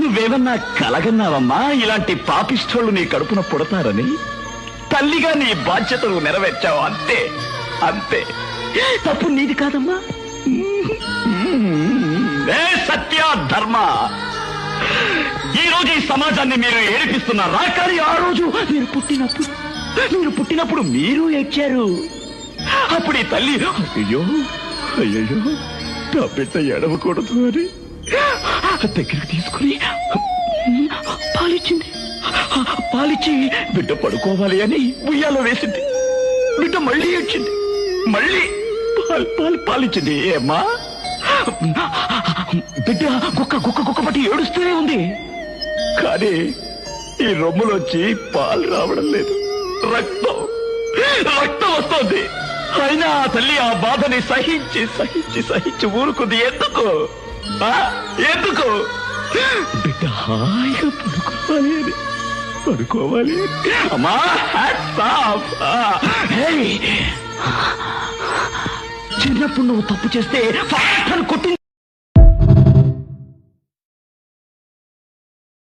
నువ్వేమన్నా కలగన్నావమ్మా ఇలాంటి పాపిష్టోళ్ళు నీ కడుపున పుడతారని? తల్లిగా నీ బాధ్యతలు నెరవేర్చావు, అంతే అంతే. తప్పు నీది కాదమ్మా. ఏ సత్య ధర్మ, ఈ రోజు ఈ సమాజాన్ని మీరు ఏడిపిస్తున్నారా? కానీ ఆ రోజు మీరు పుట్టినప్పుడు మీరు ఏడ్చారు. అప్పుడు ఈ తల్లి అయ్యో అయ్యో నా బిడ్డ ఏడవకూడదు అని దగ్గరికి తీసుకుని పాలిచ్చి బిడ్డ పడుకోవాలి అని ఉయ్యాలో వేసింది. బిడ్డ మళ్ళీ ఏడ్చింది, మళ్ళీ పాలిచ్చింది. ఏమ్మా బిడ్డ కుక్క పట్టి ఏడుస్తూనే ఉంది. కానీ ఈ రొమ్ములోంచి పాలు రావడం లేదు, రక్తం వస్తోంది. అయినా ఆ తల్లి ఆ బాధని సహించి ఊరుకుంది. ఎందుకు బిడ్డ హాయిగా పడుకోవాలి అని. అమ్మా చిన్నప్పుడు నువ్వు తప్పు చేస్తే కొట్టి